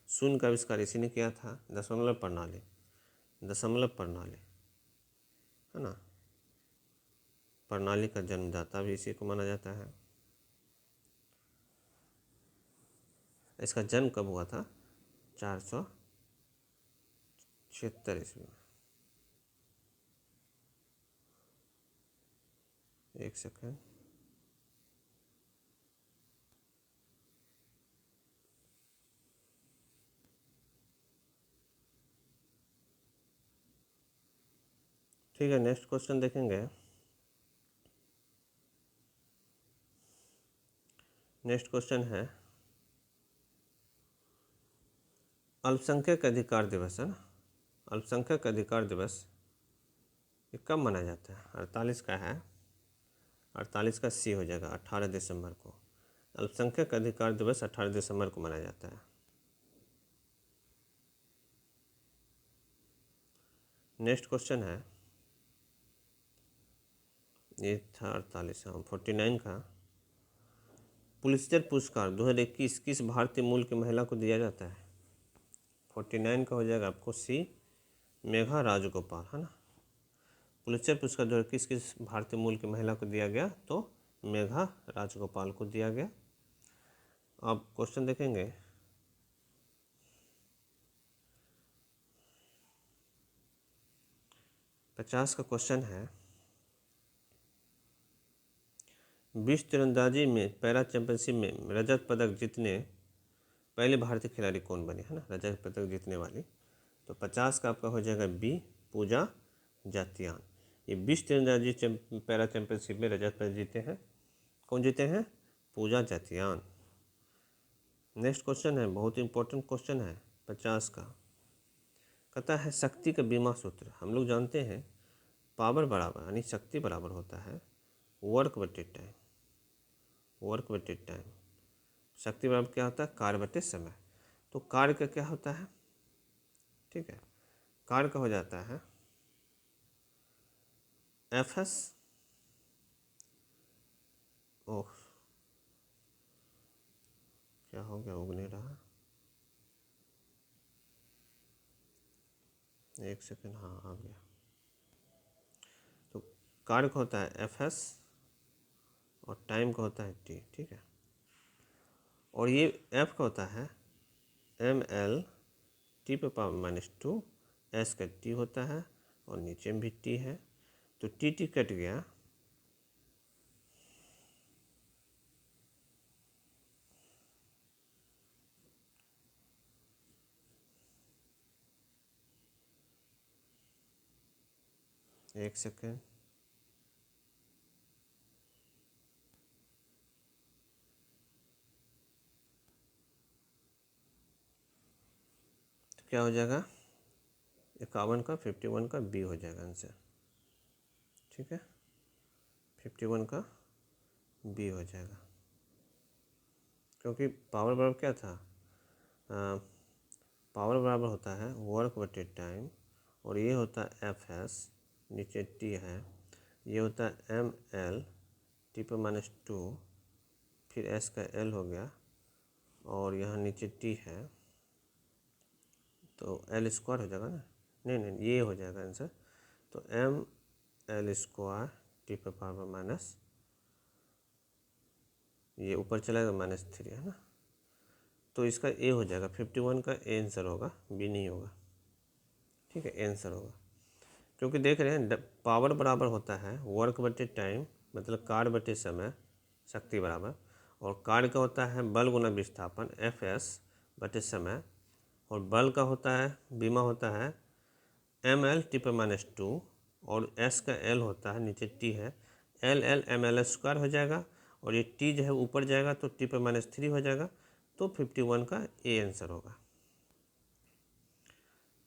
शून्य का आविष्कार इसी ने किया था। दशमलव प्रणाली है ना, प्रणाली का जन्मदाता भी इसी को माना जाता है। इसका जन्म कब हुआ था? 476 ईस्वी में। एक सेकेंड, ठीक है। नेक्स्ट क्वेश्चन देखेंगे। नेक्स्ट क्वेश्चन है, अल्पसंख्यक अधिकार दिवस है ना, अल्पसंख्यक अधिकार दिवस ये कब मनाया जाता है? 48 का है, 48 का सी हो जाएगा 18 दिसंबर को। अल्पसंख्यक अधिकार दिवस 18 दिसंबर को मनाया जाता है। नेक्स्ट क्वेश्चन है, ये था 48, 49 का, पुलित्जर पुरस्कार 2021 किस भारतीय मूल की महिला को दिया जाता है? 49 का हो जाएगा आपको सी, मेघा राजगोपाल, है ना। पुलित्जर पुरस्कार जो किस किस भारतीय मूल की महिला को दिया गया, तो मेघा राजगोपाल को दिया गया। आप क्वेश्चन देखेंगे, पचास का क्वेश्चन है, विश्व तीरंदाजी में पैरा चैंपियनशिप में रजत पदक जीतने पहले भारतीय खिलाड़ी कौन बने, है ना, रजत पदक जीतने वाली। तो 50 का आपका हो जाएगा बी, पूजा जातियान। ये विश्व तीरंदाजी पैरा चैंपियनशिप में रजत पदक जीते हैं, कौन जीते हैं, पूजा जातियान। नेक्स्ट क्वेश्चन है, बहुत इंपॉर्टेंट क्वेश्चन है 50 का, कहता है शक्ति का बीमा सूत्र। हम लोग जानते हैं पावर बराबर यानी शक्ति बराबर होता है वर्क बटे टाइम, वर्क बटे टाइम। शक्ति बराबर क्या होता है, कार्य बटे समय। तो कार्य का क्या होता है, ठीक है, कार्य का हो जाता है एफ एस, ओह क्या हो गया, उग नहीं रहा, एक सेकेंड, हाँ आ गया। तो कार्य का होता है एफ एस और टाइम का होता है टी, ठीक है। और ये एफ का होता है एम एल टी पे पावर -2, एस का टी होता है और नीचे में भी टी है, तो टी टी कट गया, एक सेकेंड, तो क्या हो जाएगा 51 का 51 का बी हो जाएगा आंसर, ठीक है, 51 का बी हो जाएगा। क्योंकि पावर बराबर क्या था, पावर बराबर होता है वर्क बटे टाइम, और ये होता है एफ एस, नीचे टी है, ये होता है एम एल टी पे -2, फिर एस का एल हो गया और यहाँ नीचे टी है, तो एल स्क्वायर हो जाएगा ना, नहीं नहीं ये हो जाएगा आंसर। तो एम एल स्क्वायर टी पे पावर माइनस, ये ऊपर चला गया -3, है ना। तो इसका ए हो जाएगा, 51 का ए आंसर होगा, बी नहीं होगा, ठीक है, ए आंसर होगा। क्योंकि देख रहे हैं पावर बराबर होता है वर्क बटे टाइम, मतलब कार्य बटे समय, शक्ति बराबर, और कार्य का होता है बल गुना विस्थापन एफ एस बटे समय, और बल का होता है बीमा होता है एम एल टी पे -2, और एस का एल होता है, नीचे टी है, L L M L square हो जाएगा, और ये टी जो है ऊपर जाएगा तो टी पे -3 हो जाएगा, तो 51 का ए आंसर होगा।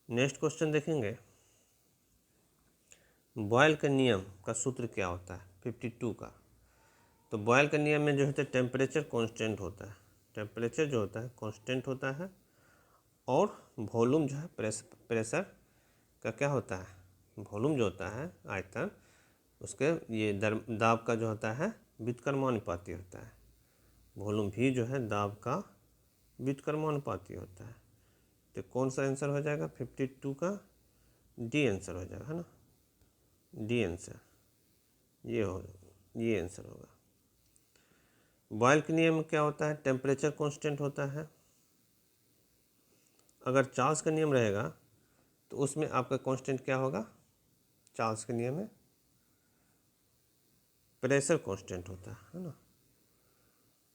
नेक्स्ट क्वेश्चन देखेंगे, बॉयल का नियम का सूत्र क्या होता है 52 का। तो बॉयल का नियम में जो होता है टेम्परेचर कांस्टेंट होता है, टेम्परेचर जो होता है कांस्टेंट होता है, और वॉल्यूम जो है प्रेशर का क्या होता है, वॉल्यूम जो होता है आयतन, उसके ये दाब का जो होता है व्युत्क्रमानुपाती होता है, वॉल्यूम भी जो है दाब का व्युत्क्रमानुपाती होता है। तो कौन सा आंसर हो जाएगा 52 का, डी आंसर हो जाएगा, है ना, डी आंसर, ये आंसर होगा। बॉयल के नियम में क्या होता है, टेम्परेचर कांस्टेंट होता है। अगर चार्ल्स का नियम रहेगा तो उसमें आपका कांस्टेंट क्या होगा, चार्ल्स के नियम में प्रेशर कांस्टेंट होता है ना,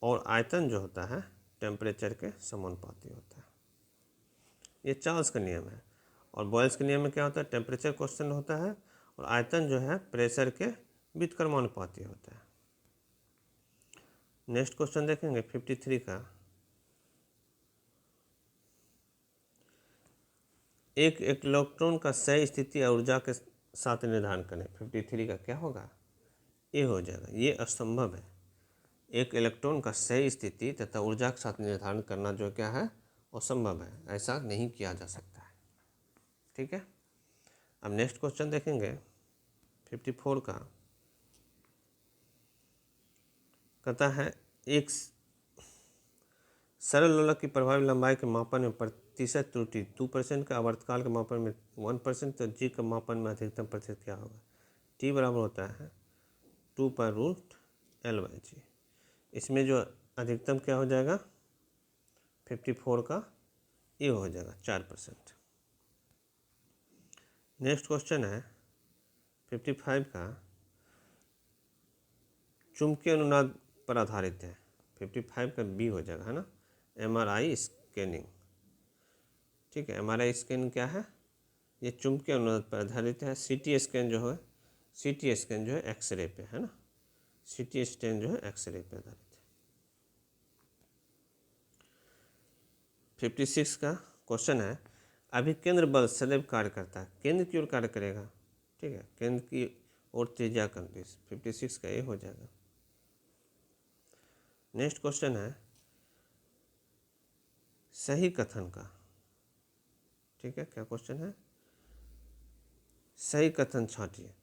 और आयतन जो होता है टेम्परेचर के समानुपाती होता है, ये चार्ल्स का नियम है। और बॉयल्स के नियम में क्या होता है, टेम्परेचर कांस्टेंट होता है और आयतन जो है प्रेशर के व्युत्क्रमानुपाती होता है। नेक्स्ट क्वेश्चन देखेंगे 53 का, एक इलेक्ट्रॉन का सही स्थिति और ऊर्जा के साथ निर्धारण करें। 53 का क्या होगा, ये हो जाएगा, ये असंभव है। एक इलेक्ट्रॉन का सही स्थिति तथा ऊर्जा के साथ निर्धारण करना जो क्या है, असंभव है, ऐसा नहीं किया जा सकता है, ठीक है। अब नेक्स्ट क्वेश्चन देखेंगे 54 का, कहता है एक सरल लोलक की प्रभावी लंबाई के मापन में प्रतिशत त्रुटि 2% का, आवर्तकाल के मापन में 1%, तो जी के मापन में अधिकतम प्रतिशत क्या होगा? टी बराबर होता है 2/√L/g। इसमें जो अधिकतम क्या हो जाएगा 54 का ये हो जाएगा 4%। नेक्स्ट क्वेश्चन है 55 का, चुंबकीय अनुनाद पर आधारित है। 55 का बी हो जाएगा, है ना, MRI स्कैनिंग। ठीक है, MRI स्कैन क्या है? ये चुंबकीय अनुनाद पर आधारित है। CT स्कैन जो है, CT स्कैन जो है एक्सरे पे, है ना, CT स्कैन जो है एक्सरे पे आधारित है। 56 का क्वेश्चन है, अभिकेंद्र बल सदैव कार्य करता है, केंद्र की ओर कार्य करेगा। ठीक है, केंद्र की ओर त्रिज्या कंटिस। 56 का ये हो जाएगा। नेक्स्ट क्वेश्चन है सही कथन का। ठीक है, क्या क्वेश्चन है? सही कथन छांटिए।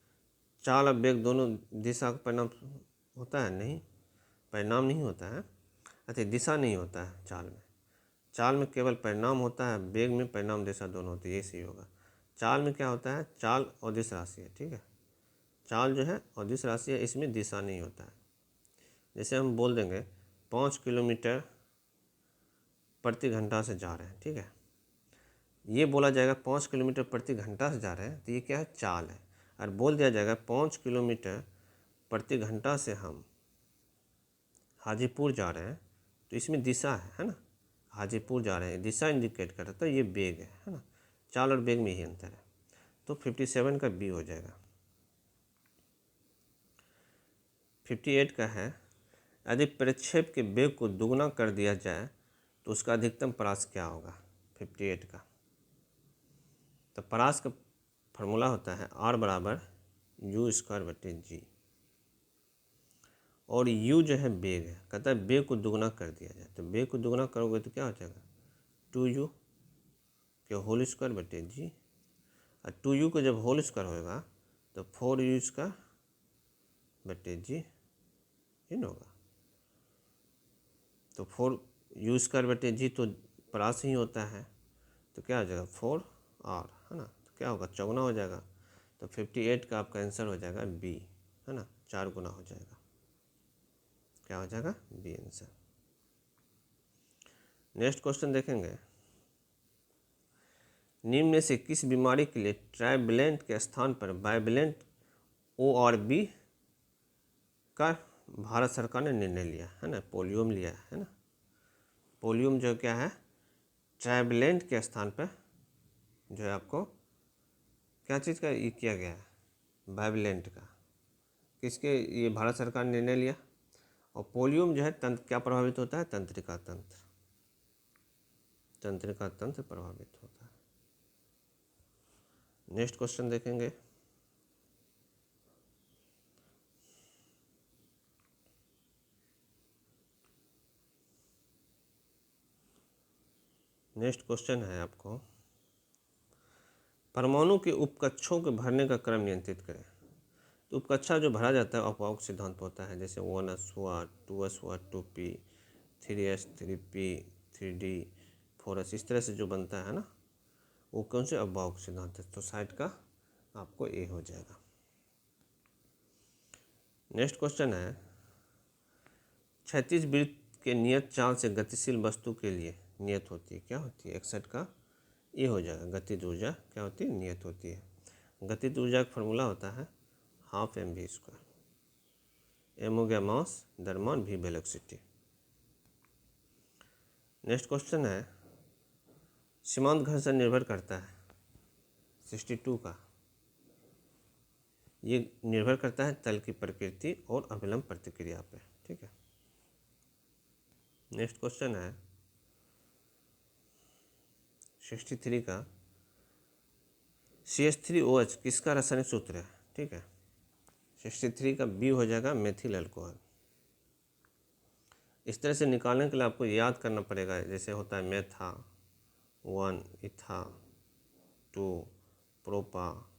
चाल और वेग दोनों दिशा का परिणाम होता है? नहीं, परिणाम नहीं होता है। अच्छा, दिशा नहीं होता है चाल में। चाल में केवल परिणाम होता है, वेग में परिणाम दिशा दोनों होती है, ये सही होगा। चाल में क्या होता है? चाल अदिश राशि है। ठीक है, चाल जो है अदिश राशि है, इसमें दिशा नहीं होता है। जैसे हम बोल देंगे 5 किलोमीटर प्रति घंटा से जा रहे हैं। ठीक है, ये बोला जाएगा 5 किलोमीटर प्रति घंटा से जा रहे हैं, तो ये क्या है? चाल है। और बोल दिया जाएगा 5 किलोमीटर प्रति घंटा से हम हाजीपुर जा रहे हैं, तो इसमें दिशा है ना, हाजीपुर जा रहे हैं, दिशा इंडिकेट कर रहा है, तो ये वेग है ना। चाल और वेग में ही अंतर है, तो 57 का बी हो जाएगा। 58 का है, यदि प्रक्षेप के वेग को दुगना कर दिया जाए तो उसका अधिकतम परास क्या होगा? 58 का, तो परास का फार्मूला होता है R बराबर U²/G, और U जो है वेग है। कहता है वेग को दुगना कर दिया जाए, तो वेग को दुगना करोगे तो क्या हो जाएगा 2U के होल²/G, और 2U को जब होल स्क्वायर होगा तो 4U²/G इन होगा। तो 4U²/G तो परास ही होता है, तो क्या हो जाएगा 4R, है ना, तो क्या होगा चौगुना हो जाएगा। तो 58 का आपका आंसर हो जाएगा बी, है ना, 4 गुना हो जाएगा। क्या हो जाएगा? B answer. नेक्स्ट क्वेश्चन देखेंगे, निम्न में से किस बीमारी के लिए ट्राइवेलेंट के स्थान पर बाइवेलेंट ORB का भारत सरकार ने निर्णय लिया, है ना, पोलियोम लिया है ना। पोलियोम जो क्या है, ट्राइवेलेंट के स्थान पर जो है आपको क्या चीज़ का ये किया गया है, बाइवेलेंट का। किसके ये भारत सरकार ने निर्णय लिया? और पोलियोम जो है तंत्र क्या प्रभावित होता है? तंत्रिका तंत्र, तंत्रिका तंत्र प्रभावित होता है। नेक्स्ट क्वेश्चन देखेंगे, नेक्स्ट क्वेश्चन है आपको, परमाणु के उपकक्षों के भरने का क्रम नियंत्रित करें। तो उपकक्षा जो भरा जाता है अपवाहक सिद्धांत होता है, जैसे 1s हुआ, 2s हुआ, 2p, 3s, 3p, 3d, 4s, इस तरह से जो बनता है ना, वो कौन से अपवाहक सिद्धांत है? तो साइड का आपको ए हो जाएगा। नेक्स्ट क्वेश्चन है, क्षैतिज वृत्त के नियत चाल से गतिशील वस्तु के लिए नियत होती है, क्या होती है? 61 का ये हो जाएगा। गतिज ऊर्जा क्या होती है? नियत होती है। गतिज ऊर्जा का फॉर्मूला होता है 12 mv²। m हो गया मास, द्रव्यमान, v वेलोसिटी। नेक्स्ट क्वेश्चन है, सीमांत घर्षण निर्भर करता है 62 का, ये निर्भर करता है तल की प्रकृति और अभिलंब प्रतिक्रिया पे। ठीक है, नेक्स्ट क्वेश्चन है 63 का, CH3OH किसका रासायनिक सूत्र है? ठीक है, 63 का बी हो जाएगा मेथिल अल्कोहल। इस तरह से निकालने के लिए आपको याद करना पड़ेगा, जैसे होता है मेथा 1, इथा 2, प्रोपा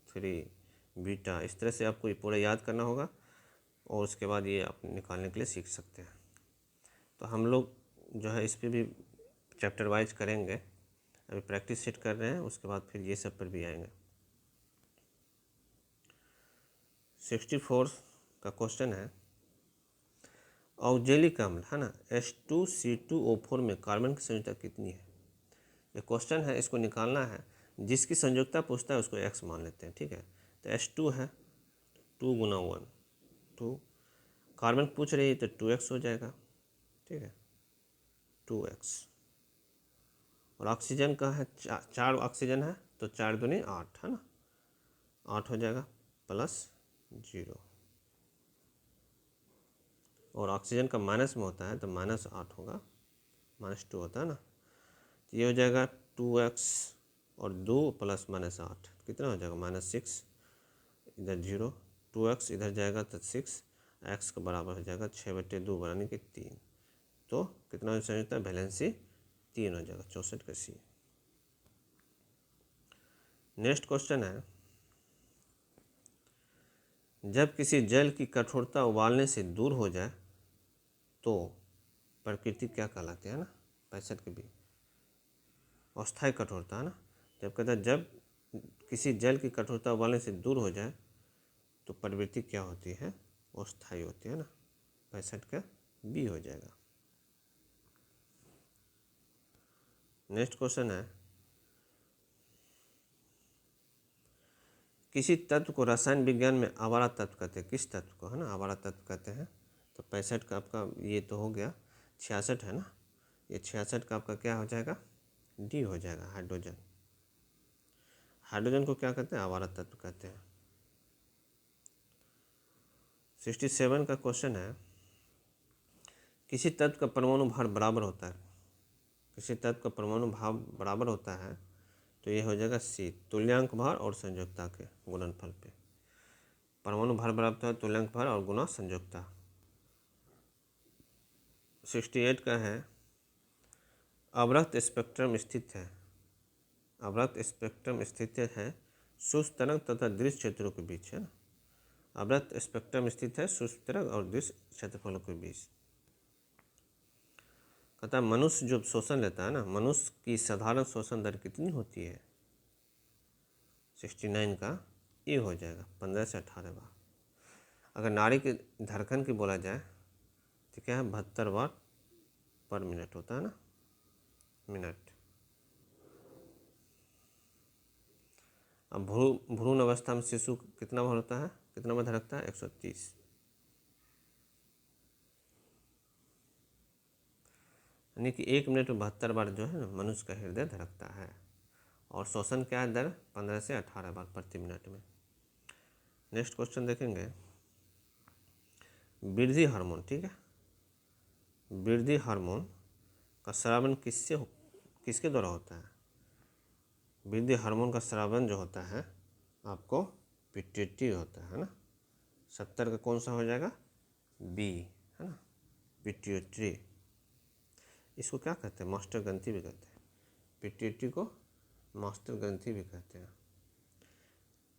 3, बीटा, इस तरह से आपको ये पूरा याद करना होगा, और उसके बाद ये आप निकालने के लिए सीख सकते हैं। तो हम लोग जो है इस पे भी चैप्टर वाइज करेंगे, अभी प्रैक्टिस सेट कर रहे हैं, उसके बाद फिर ये सब पर भी आएंगे। 64 का क्वेश्चन है, ऑक्जेलिक अम्ल है ना H2C2O4 में कार्बन की संयोजकता कितनी है। ये क्वेश्चन है, इसको निकालना है। जिसकी संयोजकता पूछता है उसको x मान लेते हैं, ठीक है। तो H2 है 2 गुना 1 2, कार्बन पूछ रही है तो 2x हो जाएगा, ठीक है 2x। और ऑक्सीजन का है 4 ऑक्सीजन है तो 4 दूनी 8 है ना, 8 हो जाएगा प्लस 0। और ऑक्सीजन का माइनस में होता है तो -8 होगा, -2 होता है ना। तो ये हो जाएगा 2x और 2 प्लस -8 कितना हो जाएगा -6, इधर 0, 2x इधर जाएगा तो 6, x का बराबर हो जाएगा 6/2 बनाने के 3। तो कितना हो जाता है, वैलेंसी 3 हो जाएगा, 64 का C। नेक्स्ट क्वेश्चन है, जब किसी जल की कठोरता उबालने से दूर हो जाए तो प्रकृति क्या कहलाती है ना, 65 के बी, अस्थायी कठोरता है ना। जब कहता है जब किसी जल की कठोरता उबालने से दूर हो जाए तो प्रवृत्ति क्या होती है, अस्थायी होती है ना, 65 का बी हो जाएगा। नेक्स्ट क्वेश्चन है, किसी तत्व को रसायन विज्ञान में आवारा तत्व कहते हैं, किस तत्व को है ना आवारा तत्व कहते हैं। तो 65 का आपका ये तो हो गया, 66 है ना, ये 66 का आपका क्या हो जाएगा, डी हो जाएगा, हाइड्रोजन। हाइड्रोजन को क्या कहते हैं, आवारा तत्व कहते हैं। 67 का क्वेश्चन है, किसी तत्व का परमाणु भार बराबर होता है, किसी तत्व का परमाणु भार बराबर होता है तो ये हो जाएगा सी, तुल्यांक भार और संयोजकता के गुणनफल पे। परमाणु भार बराबर होता है तुल्यांक भार और गुना संयोजकता। 68 का है, अवरक्त स्पेक्ट्रम स्थित है, अवरक्त स्पेक्ट्रम स्थित है शुष्क तरंग तथा दृश्य क्षेत्रों के बीच है ना। अवरक्त स्पेक्ट्रम स्थित है शुष्क तरंग और दृश्य क्षेत्रफलों के बीच। कहता है मनुष्य जो शोषण लेता है ना, मनुष्य की साधारण शोषण दर कितनी होती है, 69 का ये हो जाएगा 15 से 18 बार। अगर नाड़ी के धड़कन की बोला जाए तो क्या है, 72 बार पर मिनट होता है ना, मिनट। अब भ्रूण अवस्था में शिशु कितना बार होता है, कितना बार धड़कता है, 130। यानी कि 1 मिनट में 72 बार जो है ना मनुष्य का हृदय धड़कता है। और श्वसन क्या है दर, 15 से 18 बार प्रति मिनट में। नेक्स्ट क्वेश्चन देखेंगे, वृद्धि हार्मोन, ठीक है, वृद्धि हार्मोन का स्रावन किसके द्वारा होता है। वृद्धि हार्मोन का स्रावन जो होता है आपको पिट्यूटरी होता है ना। 70 का कौन सा हो जाएगा, बी है ना, पिट्यूटरी। इसको क्या कहते हैं, मास्टर ग्रंथि भी कहते हैं, पिट्यूटरी को मास्टर ग्रंथि भी कहते हैं।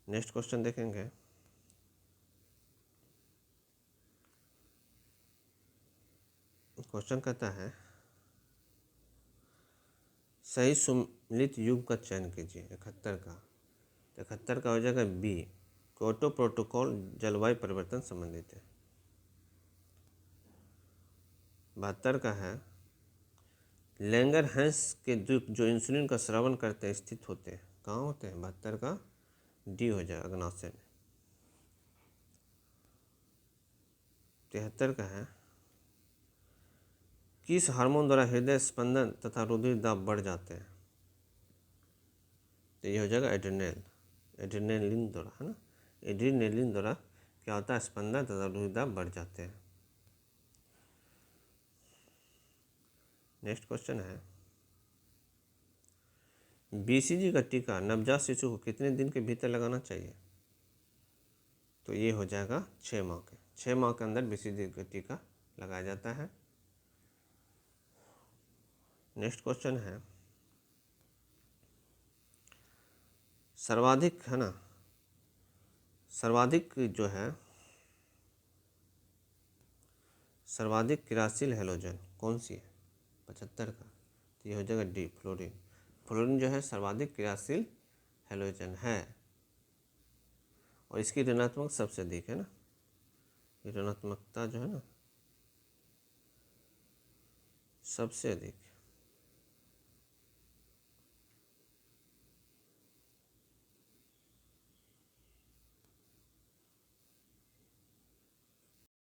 नेक्स्ट क्वेश्चन देखेंगे, क्वेश्चन कहता है सही सुमिलित युग का चयन कीजिए, 71 का। 71 का हो जाएगा बी, क्योटो प्रोटोकॉल जलवायु परिवर्तन संबंधित है। 72 का है लैंगरहैंस के जो इंसुलिन का स्रावन करते हैं स्थित होते हैं, कहाँ होते हैं, 72 का डी हो जाएगा, अग्नाशय में। 73 का है किस हार्मोन द्वारा हृदय स्पंदन तथा रुधिर दाब बढ़ जाते हैं। तो ये हो जाएगा एड्रेनलिन द्वारा है ना, एड्रेनलिन द्वारा क्या होता है, स्पंदन तथा रुधिर दाब बढ़ जाते हैं। नेक्स्ट क्वेश्चन है, BCG का टीका नवजात शिशु को कितने दिन के भीतर लगाना चाहिए। तो ये हो जाएगा 6 माह के, 6 माह के अंदर BCG का टीका लगाया जाता है। नेक्स्ट क्वेश्चन है, सर्वाधिक है ना, सर्वाधिक जो है सर्वाधिक क्रियाशील हैलोजन कौन सी है, 75 का, तो ये हो जाएगा डी फ्लोरीन। फ्लोरीन जो है सर्वाधिक क्रियाशील हैलोजन है और इसकी ऋणात्मक सबसे अधिक है ना, ऋणात्मकता जो है ना सबसे अधिक।